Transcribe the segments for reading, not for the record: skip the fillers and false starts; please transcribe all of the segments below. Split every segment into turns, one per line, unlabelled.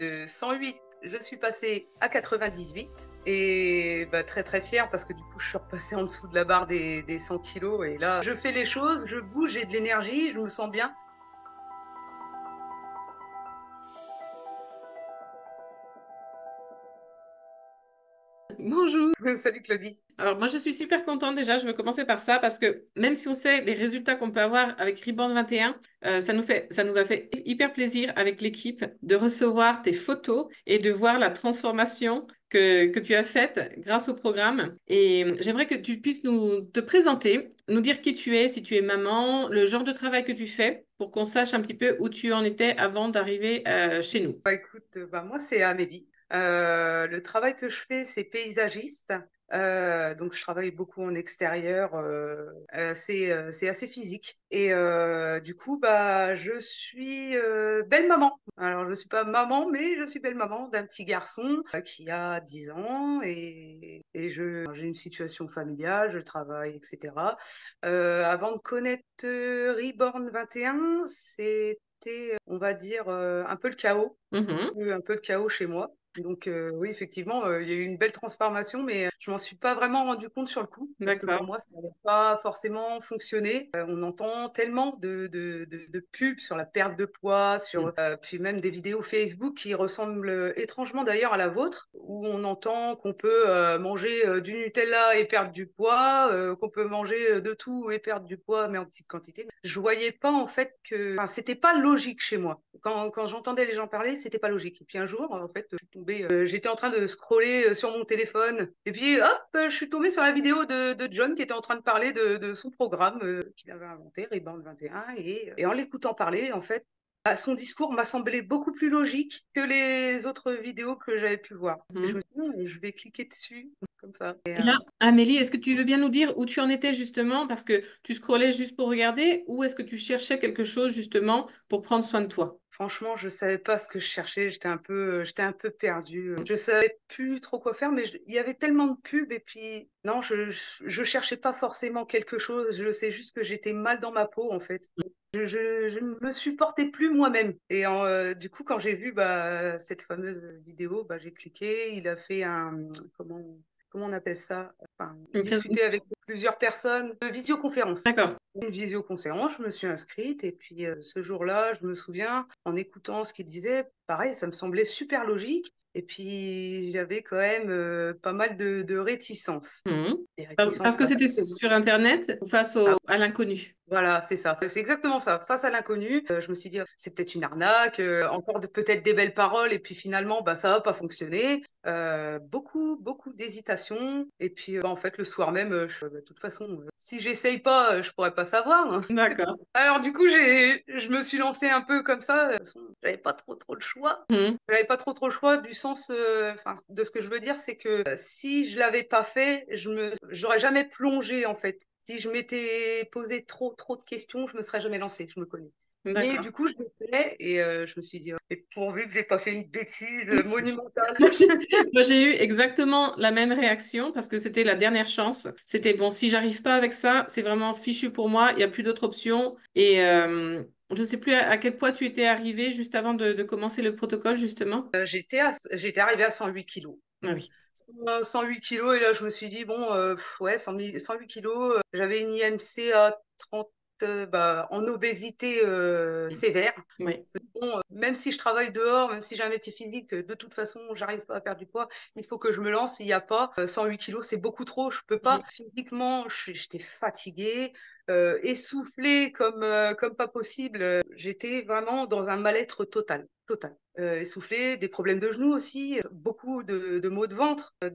De 108, je suis passée à 98 et très très fière parce que du coup je suis repassée en dessous de la barre des 100 kilos et là je fais les choses, je bouge, j'ai de l'énergie, je me sens bien.
Bonjour.
Salut Claudie.
Alors moi je suis super contente déjà, je veux commencer par ça parce que même si on sait les résultats qu'on peut avoir avec Reborn 21, ça nous a fait hyper plaisir avec l'équipe de recevoir tes photos et de voir la transformation que tu as faite grâce au programme. Et j'aimerais que tu puisses nous te présenter, nous dire qui tu es, si tu es maman, le genre de travail que tu fais pour qu'on sache un petit peu où tu en étais avant d'arriver chez nous.
Écoute, moi c'est Amélie. Le travail que je fais, c'est paysagiste. Donc je travaille beaucoup en extérieur. C'est assez physique. Et du coup, je suis belle maman. Alors je suis pas maman, mais je suis belle maman d'un petit garçon qui a 10 ans j'ai une situation familiale, je travaille, etc. Avant de connaître Reborn 21, c'était, on va dire, un peu le chaos,
Mhm.
un peu de chaos chez moi. Donc oui, effectivement, il y a eu une belle transformation, mais je m'en suis pas vraiment rendu compte sur le coup, parce que pour
D'accord.
moi, ça n'avait pas forcément fonctionné. On entend tellement de pubs sur la perte de poids, puis même des vidéos Facebook qui ressemblent étrangement d'ailleurs à la vôtre, où on entend qu'on peut manger du Nutella et perdre du poids, qu'on peut manger de tout et perdre du poids, mais en petite quantité. Je voyais pas en fait c'était pas logique chez moi. Quand j'entendais les gens parler, c'était pas logique. Et puis un jour, en fait, je suis tombée, j'étais en train de scroller sur mon téléphone, et puis hop, je suis tombée sur la vidéo de John qui était en train de parler de son programme qu'il avait inventé, Rebound 21, et en l'écoutant parler, en fait, son discours m'a semblé beaucoup plus logique que les autres vidéos que j'avais pu voir. Et je me
Mhm.
suis dit, je vais cliquer dessus, comme ça.
Et là, Amélie, est-ce que tu veux bien nous dire où tu en étais justement parce que tu scrollais juste pour regarder ou est-ce que tu cherchais quelque chose justement pour prendre soin de toi?
Franchement, je savais pas ce que je cherchais. J'étais un peu perdue. Je savais plus trop quoi faire, mais il y avait tellement de pubs et puis non, je cherchais pas forcément quelque chose. Je sais juste que j'étais mal dans ma peau en fait. Je ne me supportais plus moi-même. Et du coup, quand j'ai vu cette fameuse vidéo, j'ai cliqué. Il a fait comment comment on appelle ça? Enfin, discuter avec plusieurs personnes, visioconférence.
D'accord.
Une visioconférence, je me suis inscrite et puis ce jour-là, je me souviens, en écoutant ce qu'il disait, pareil, ça me semblait super logique. Et puis j'avais quand même pas mal de réticences.
Mhm.
Des
Parce
réticences,
que c'était sur Internet face à l'inconnu.
voilà, c'est ça. C'est exactement ça. Face à l'inconnu, je me suis dit, c'est peut-être une arnaque, encore peut-être des belles paroles, et puis finalement, ça va pas fonctionner. Beaucoup d'hésitation. Et puis, en fait, le soir même, de toute façon, si j'essaye pas, je pourrais pas savoir, hein.
D'accord.
Alors, du coup, je me suis lancée un peu comme ça. De toute façon, j'avais pas trop le choix.
Mhm.
J'avais pas trop le choix du sens, enfin, de ce que je veux dire, c'est que si je l'avais pas fait, j'aurais jamais plongé en fait. Si je m'étais posé trop de questions, je me serais jamais lancée. Je me connais. Mais
D'accord.
du coup, je l'ai fait et je me suis dit, et pourvu que j'ai pas fait une bêtise monumentale.
Moi, j'ai moi, j'ai eu exactement la même réaction parce que c'était la dernière chance. C'était bon, si j'arrive pas avec ça, c'est vraiment fichu pour moi, il n'y a plus d'autre option. Et je ne sais plus à quel poids tu étais arrivé juste avant de commencer le protocole, justement.
J'étais arrivée à 108 kilos.
Ah oui.
108 kilos et là je me suis dit bon ouais 108 kilos, j'avais une IMC à 30, en obésité sévère.
Oui.
Bon, même si je travaille dehors, même si j'ai un métier physique, de toute façon j'arrive pas à perdre du poids, il faut que je me lance. Il n'y a pas 108 kilos, c'est beaucoup trop, je peux pas physiquement. J'étais fatiguée, essoufflée comme pas possible. J'étais vraiment dans un mal-être total. Essoufflée, des problèmes de genoux aussi, beaucoup de maux de ventre,
Mhm.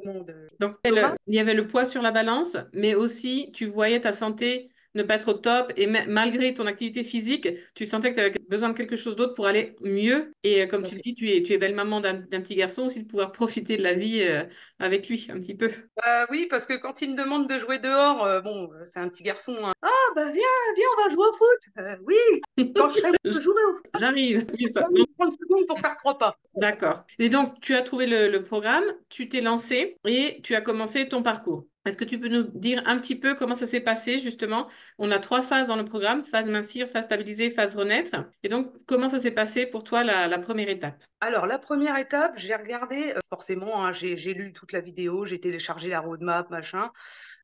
de
Donc,
stomac.
il y avait le poids sur la balance, mais aussi tu voyais ta santé ne pas être au top et malgré ton activité physique, tu sentais que tu avais besoin de quelque chose d'autre pour aller mieux. Et comme tu le dis, tu es belle maman d'un petit garçon aussi, de pouvoir profiter de la vie avec lui un petit peu.
Oui, parce que quand il me demande de jouer dehors, bon, c'est un petit garçon, hein. Ah, viens, on va jouer au foot. Oui, quand je serai bon de jouer au foot,
J'arrive. Oui, ça.
donne 30 secondes pour faire 3 pas.
D'accord. Et donc, tu as trouvé le programme, tu t'es lancé et tu as commencé ton parcours. Est-ce que tu peux nous dire un petit peu comment ça s'est passé, justement? On a 3 phases dans le programme, phase mincir, phase stabiliser, phase renaître. Et donc, comment ça s'est passé pour toi, la première étape?
Alors, la première étape, j'ai regardé, forcément, hein, j'ai lu toute la vidéo, j'ai téléchargé la roadmap, machin.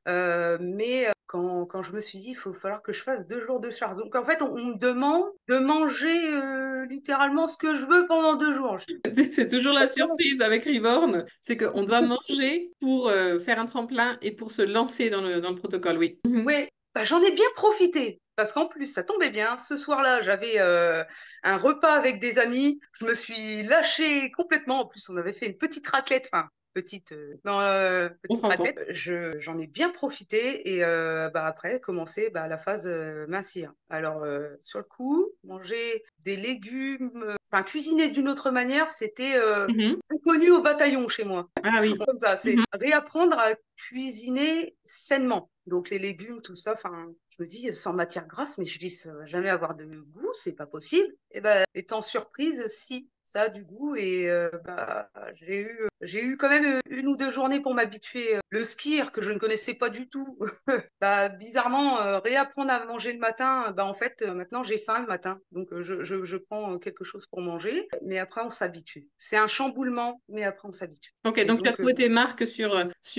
Mais quand je me suis dit, il faut falloir que je fasse 2 jours de charge. Donc, en fait, on me demande de manger littéralement ce que je veux pendant 2 jours.
C'est toujours la surprise avec Reborn, c'est qu'on doit manger pour faire un tremplin et pour se lancer dans le protocole, oui. Mhm.
Oui, bah, j'en ai bien profité. Parce qu'en plus, ça tombait bien. Ce soir-là, j'avais un repas avec des amis. Je me suis lâchée complètement. En plus, on avait fait une petite raclette. Enfin, petite, non,
On
petite
s'entend.
raclette. J'en ai bien profité. Et bah, après, commencer bah, la phase mincir. Alors, sur le coup, manger des légumes, enfin, cuisiner d'une autre manière, c'était
Mhm.
inconnu au bataillon chez moi.
Ah oui.
Comme ça, c'est
Mhm.
réapprendre à cuisiner sainement. Donc les légumes, tout ça, enfin, je me dis sans matière grasse, mais je dis ça va jamais avoir de goût, c'est pas possible. Et ben, étant surprise, si ça a du goût et bah j'ai eu quand même 1 ou 2 journées pour m'habituer. Le skier que je ne connaissais pas du tout, bah bizarrement réapprendre à manger le matin, bah en fait maintenant j'ai faim le matin, donc je prends quelque chose pour manger, mais après on s'habitue. C'est un chamboulement, mais après on s'habitue.
Ok,
Et
donc tu as
donc
trouvé tes marques sur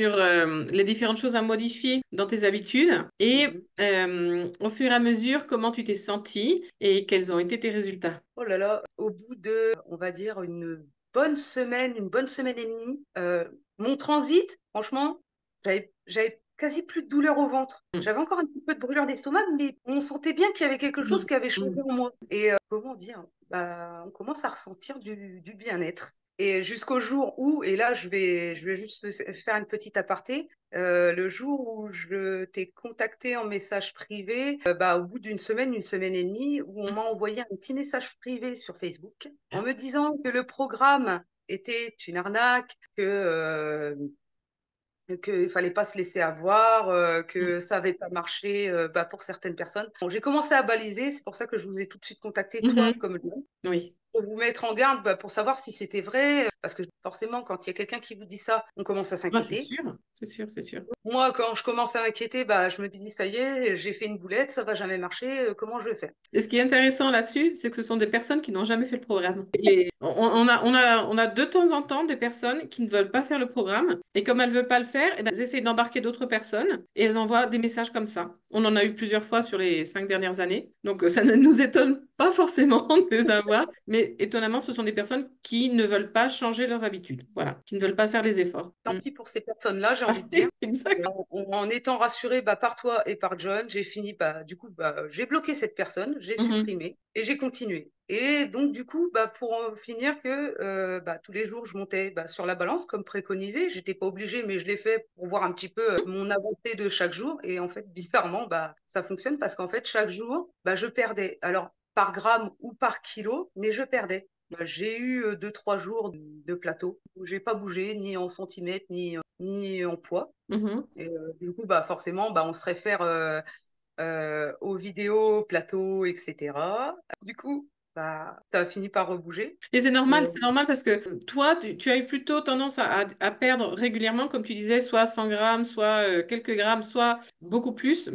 les différentes choses à modifier dans tes habitudes et
mhm.
au fur et à mesure, comment tu t'es senti et quels ont été tes résultats?
Oh là là, au bout de, on va dire, une bonne semaine et demie, mon transit, franchement, j'avais quasi plus de douleur au ventre. J'avais encore un petit peu de brûlure d'estomac, mais on sentait bien qu'il y avait quelque chose
Mhm.
qui avait changé
Mhm.
en moi. Et comment dire, bah, on commence à ressentir du bien-être. Et jusqu'au jour où, et là je vais juste faire une petite aparté, le jour où je t'ai contacté en message privé, bah, au bout une semaine et demie, où on m'a envoyé un petit message privé sur Facebook en me disant que le programme était une arnaque, qu'il fallait pas se laisser avoir, que ça avait pas marché bah, pour certaines personnes. Bon, j'ai commencé à baliser, c'est pour ça que je vous ai tout de suite contacté, toi
Mhm.
comme lui,
Oui.
pour vous mettre en garde, bah, pour savoir si c'était vrai, parce que forcément, quand il y a quelqu'un qui vous dit ça, on commence à
Ah, c'est
s'inquiéter.
sûr, c'est sûr, c'est sûr.
Moi, quand je commence à m'inquiéter, bah, je me dis, ça y est, j'ai fait une boulette, ça va jamais marcher, comment je vais faire?
Et ce qui est intéressant là-dessus, c'est que ce sont des personnes qui n'ont jamais fait le programme. On a de temps en temps des personnes qui ne veulent pas faire le programme. Et comme elles ne veulent pas le faire, eh ben, elles essayent d'embarquer d'autres personnes et elles envoient des messages comme ça. On en a eu plusieurs fois sur les 5 dernières années. Donc ça ne nous étonne pas forcément de les avoir. Mais étonnamment, ce sont des personnes qui ne veulent pas changer leurs habitudes. Voilà, qui ne veulent pas faire les efforts.
Tant
Mm.
pis pour ces personnes-là, j'ai envie de dire.
Exact.
En étant rassurée bah, par toi et par John, j'ai fini, bah, du coup, bah, j'ai bloqué cette personne, j'ai
Mhm.
supprimé et j'ai continué. Et donc, du coup, bah, pour en finir que bah, tous les jours, je montais bah, sur la balance comme préconisé. J'étais pas obligée, mais je l'ai fait pour voir un petit peu mon avancée de chaque jour. Et en fait, bizarrement, bah, ça fonctionne parce qu'en fait, chaque jour, bah, je perdais. Alors, par gramme ou par kilo, mais je perdais. Bah, j'ai eu 2, 3 jours de plateau où j'ai pas bougé ni en centimètres ni en poids.
Mhm.
Et du coup, bah forcément, bah on se réfère aux vidéos, plateaux, etc. Du coup, bah ça a fini par rebouger.
Et
Et,
c'est normal parce que toi, tu as eu plutôt tendance à perdre régulièrement, comme tu disais, soit 100 grammes, soit quelques grammes, soit beaucoup plus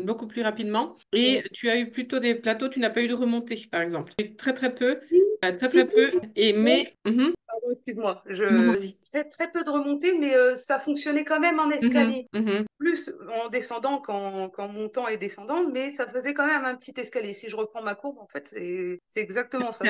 rapidement. Et tu as eu plutôt des plateaux, tu n'as pas eu de remontée, par exemple. Très, très peu, très,
si,
très peu. Et mais, mhm.
pardon, excuse-moi,
Non, vas-y.
très peu de remontées, mais ça fonctionnait quand même en
Mhm,
escalier.
mhm.
Plus en descendant quand montant et descendant, mais ça faisait quand même un petit escalier. Si je reprends ma courbe, en fait, c'est exactement ça.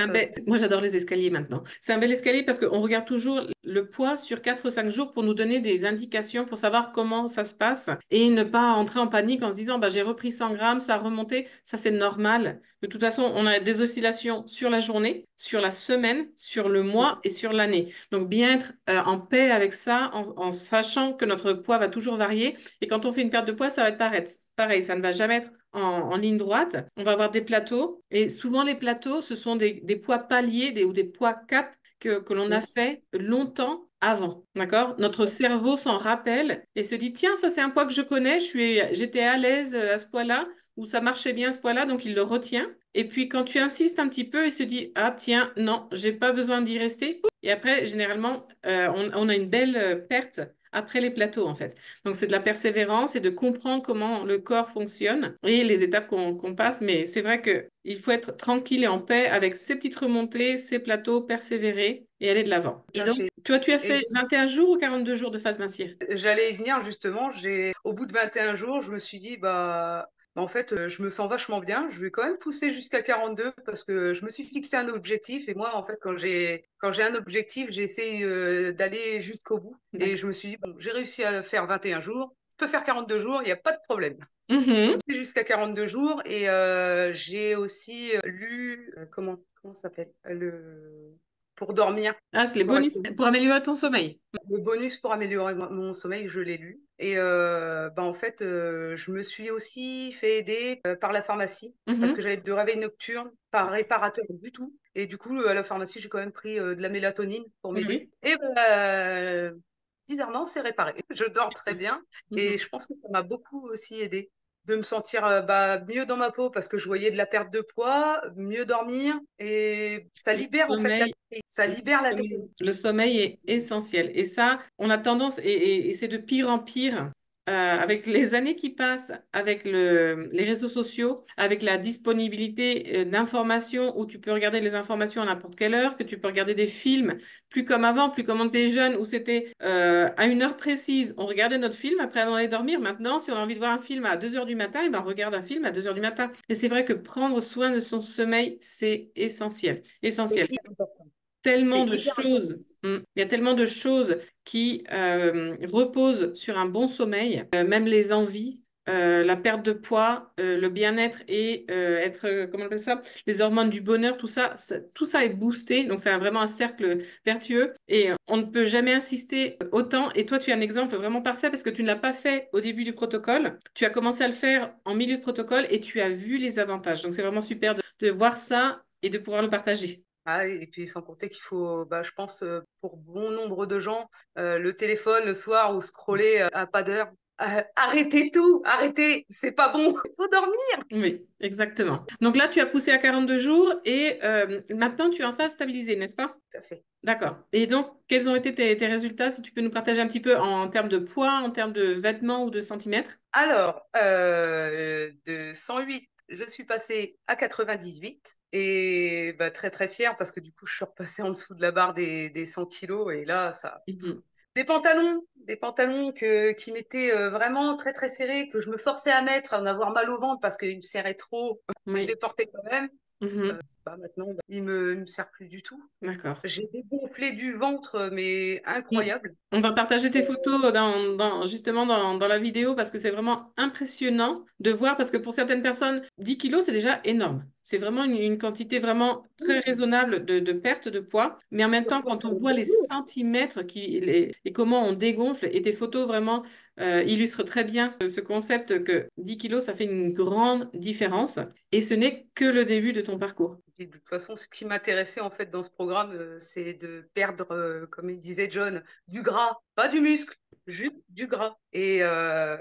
Moi, j'adore les escaliers maintenant. C'est un bel escalier parce qu'on regarde toujours le poids sur 4 ou 5 jours pour nous donner des indications pour savoir comment ça se passe et ne pas entrer en panique en se disant bah, j'ai repris 100 grammes, ça a remonté. Ça, c'est normal. De toute façon, on a des oscillations sur la journée, sur la semaine, sur le mois et sur l'année. Donc, bien être en paix avec ça en sachant que notre poids va toujours varier. Et quand on fait une perte de poids, ça va être pareil. Pareil, ça ne va jamais être en ligne droite. On va avoir des plateaux. Et souvent, les plateaux, ce sont des poids paliers ou des poids cap que l'on a fait longtemps avant. D'accord? Notre cerveau s'en rappelle et se dit, tiens, ça c'est un poids que je connais, j'étais à l'aise à ce poids-là, ou ça marchait bien à ce poids-là, donc il le retient. Et puis quand tu insistes un petit peu, il se dit, ah tiens, non, j'ai pas besoin d'y rester. Et après, généralement, on a une belle perte après les plateaux, en fait. Donc, c'est de la persévérance et de comprendre comment le corps fonctionne et les étapes qu'on passe. Mais c'est vrai que il faut être tranquille et en paix avec ces petites remontées, ces plateaux, persévérer et aller de l'avant.
Tout
Et
à
donc,
fait.
toi, tu as
Et
fait 21 jours ou 42 jours de phase mincire?
j'allais y venir justement. Au bout de 21 jours, je me suis dit, en fait, je me sens vachement bien. Je vais quand même pousser jusqu'à 42 parce que je me suis fixé un objectif. Et moi, en fait, quand j'ai un objectif, j'essaie d'aller jusqu'au bout. Et
D'accord.
je me suis dit, bon, j'ai réussi à faire 21 jours. Je peux faire 42 jours, il n'y a pas de problème.
Mhm.
Jusqu'à 42 jours. Et j'ai aussi lu, comment ça s'appelle? Pour dormir.
Ah, c'est les bonus pour améliorer ton sommeil.
Le bonus pour améliorer mon sommeil, je l'ai lu. Et en fait, je me suis aussi fait aider par la pharmacie parce
Mhm.
que j'avais de réveil nocturne, pas réparateur du tout. Et du coup, à la pharmacie, j'ai quand même pris de la mélatonine pour m'aider.
Oui.
Et bizarrement, c'est réparé. Je dors très bien et
Mhm.
je pense que ça m'a beaucoup aussi aidé de me sentir mieux dans ma peau parce que je voyais de la perte de poids, mieux dormir et ça
Le
libère en fait la
sommeil,
tête. Ça
le
libère la tête.
sommeil, le sommeil est essentiel. Et ça, on a tendance, et c'est de pire en pire, avec les années qui passent, avec les réseaux sociaux, avec la disponibilité d'informations où tu peux regarder les informations à n'importe quelle heure, que tu peux regarder des films, plus comme avant, plus comme on était jeune, où c'était à une heure précise, on regardait notre film, après on allait dormir. Maintenant, si on a envie de voir un film à 2 heures du matin, et ben, on regarde un film à 2 heures du matin. Et c'est vrai que prendre soin de son sommeil, c'est essentiel.
C'est
Essentiel.
hyper important.
Tellement
C'est
de
hyper important.
choses. Il y a tellement de choses qui reposent sur un bon sommeil, même les envies, la perte de poids, le bien-être et être, comment on appelle ça, les hormones du bonheur, tout ça est boosté. Donc c'est vraiment un cercle vertueux et on ne peut jamais insister autant. Et toi, tu as un exemple vraiment parfait parce que tu ne l'as pas fait au début du protocole. Tu as commencé à le faire en milieu de protocole et tu as vu les avantages. Donc c'est vraiment super de voir ça et de pouvoir le partager.
Ah, et puis sans compter qu'il faut, je pense, pour bon nombre de gens, le téléphone le soir ou scroller à pas d'heure. Arrêtez tout, arrêtez, c'est pas bon, il faut dormir.
Oui, exactement. Donc là, tu as poussé à 42 jours et maintenant, tu es en phase stabilisée, n'est-ce pas?
Tout à fait.
D'accord. Et donc, quels ont été tes résultats, si tu peux nous partager un petit peu en termes de poids, en termes de vêtements ou de centimètres?
Alors, de 108, je suis passée à 98 et très très fière parce que du coup, je suis repassée en dessous de la barre des 100 kilos et là, ça.
Mhm.
Des pantalons qui m'étaient vraiment très très serrés, que je me forçais à mettre, à en avoir mal au ventre parce qu'ils me serraient trop, mais je les
Oui.
portais quand même.
Mhm.
Maintenant, il me sert plus du tout.
D'accord.
J'ai des gonflés du ventre, mais
Mm.
incroyables.
On va partager tes photos justement dans la vidéo parce que c'est vraiment impressionnant de voir parce que pour certaines personnes, 10 kilos, c'est déjà énorme. C'est vraiment une quantité vraiment très raisonnable de perte de poids. Mais en même temps, quand on voit les centimètres et comment on dégonfle, et tes photos vraiment illustrent très bien ce concept que 10 kilos, ça fait une grande différence. Et ce n'est que le début de ton parcours.
Et de toute façon, ce qui m'intéressait en fait dans ce programme, c'est de perdre, comme il disait John, du gras, pas du muscle, juste du gras. Et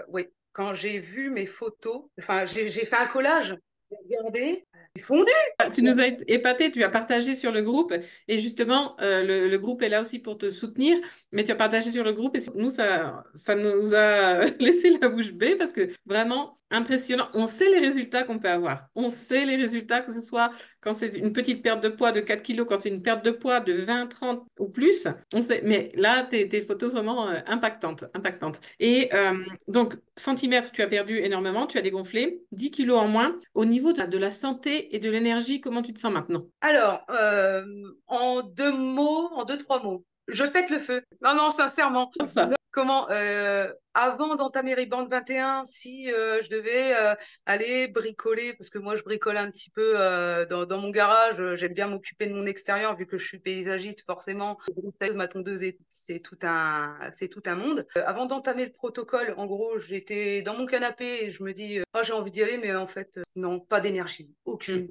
oui, quand j'ai vu mes photos, enfin, j'ai fait un collage, j'ai regardé, j'ai fondu.
Tu nous as épaté, tu as partagé sur le groupe et justement, le groupe est là aussi pour te soutenir, mais tu as partagé sur le groupe et nous, ça nous a laissé la bouche bée parce que vraiment impressionnant. On sait les résultats qu'on peut avoir. On sait les résultats, que ce soit quand c'est une petite perte de poids de 4 kilos, quand c'est une perte de poids de 20, 30 ou plus. On sait, mais là, tes photos vraiment impactantes, impactantes. Et donc, centimètres, tu as perdu énormément, tu as dégonflé, 10 kilos en moins. Au niveau de la santé et de l'énergie, comment tu te sens maintenant?
Alors, en deux mots, en deux, trois mots, je pète le feu. Non, non, sincèrement.
Ça.
Comment avant d'entamer Riband 21, si je devais aller bricoler, parce que moi je bricole un petit peu dans mon garage, j'aime bien m'occuper de mon extérieur vu que je suis paysagiste forcément. Ma tondeuse, c'est tout un monde. Avant d'entamer le protocole, en gros, j'étais dans mon canapé et je me dis, oh, j'ai envie d'y aller, mais en fait, non, pas d'énergie,
Mm.
aucune.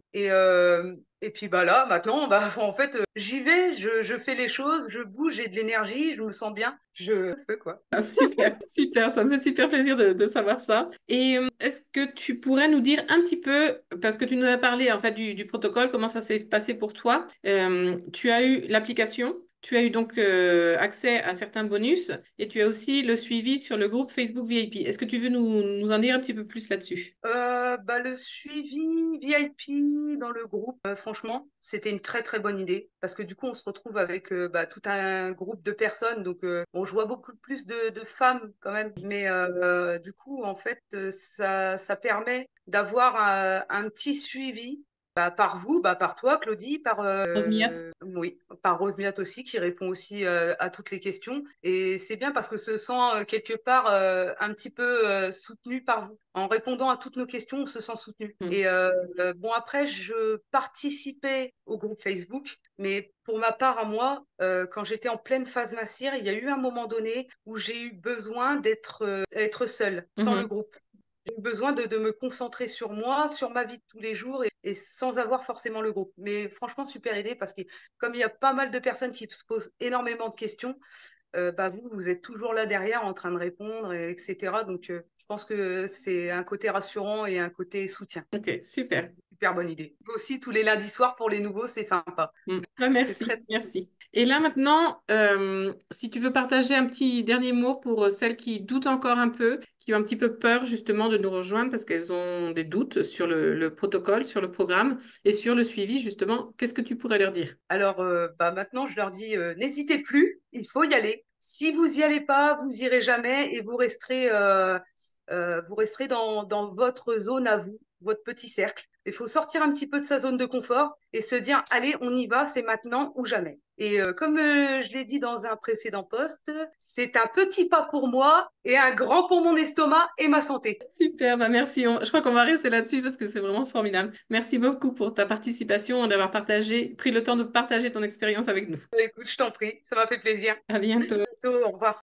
Et puis là, maintenant, en fait, j'y vais, je fais les choses, je bouge, j'ai de l'énergie, je me sens bien, je fais quoi.
Ah, super, super, ça me fait super plaisir de savoir ça. Et est-ce que tu pourrais nous dire un petit peu, parce que tu nous as parlé en fait du protocole, comment ça s'est passé pour toi. Tu as eu l'application, tu as eu donc accès à certains bonus et tu as aussi le suivi sur le groupe Facebook VIP. Est-ce que tu veux nous en dire un petit peu plus là-dessus?
Le suivi VIP dans le groupe, franchement, c'était une très très bonne idée parce que du coup, on se retrouve avec tout un groupe de personnes. Donc, je vois beaucoup plus de femmes quand même, mais du coup, en fait, ça permet d'avoir un petit suivi. Par vous, par toi, Claudie,
Rosemiat.
oui, par Rosemiat aussi, qui répond aussi à toutes les questions. Et c'est bien parce que se sent quelque part un petit peu soutenu par vous. En répondant à toutes nos questions, on se sent soutenu.
Hmm.
Et bon, après, je participais au groupe Facebook, mais pour ma part à moi, quand j'étais en pleine phase massière, il y a eu un moment donné où j'ai eu besoin être seule, sans le
Mhm.
groupe. J'ai besoin de me concentrer sur moi, sur ma vie de tous les jours et sans avoir forcément le groupe. Mais franchement, super idée parce que comme il y a pas mal de personnes qui se posent énormément de questions, vous êtes toujours là derrière en train de répondre, etc. Donc, je pense que c'est un côté rassurant et un côté soutien.
Ok, super.
Super bonne idée. Aussi, tous les lundis soirs pour les nouveaux, c'est sympa. C'est
Merci,
très...
merci. Et là maintenant, si tu veux partager un petit dernier mot pour celles qui doutent encore un peu, qui ont un petit peu peur justement de nous rejoindre parce qu'elles ont des doutes sur le protocole, sur le programme et sur le suivi justement, qu'est-ce que tu pourrais leur dire?
Alors, maintenant, je leur dis, n'hésitez plus, il faut y aller. Si vous y allez pas, vous irez jamais et vous resterez dans votre zone à vous, votre petit cercle. Il faut sortir un petit peu de sa zone de confort et se dire, allez, on y va, c'est maintenant ou jamais. Et comme je l'ai dit dans un précédent post, c'est un petit pas pour moi et un grand pour mon estomac et ma santé.
Super, bah merci. Je crois qu'on va rester là-dessus parce que c'est vraiment formidable. Merci beaucoup pour ta participation et d'avoir pris le temps de partager ton expérience avec nous.
Écoute, je t'en prie, ça m'a fait plaisir.
À
À
bientôt.
bientôt, au revoir.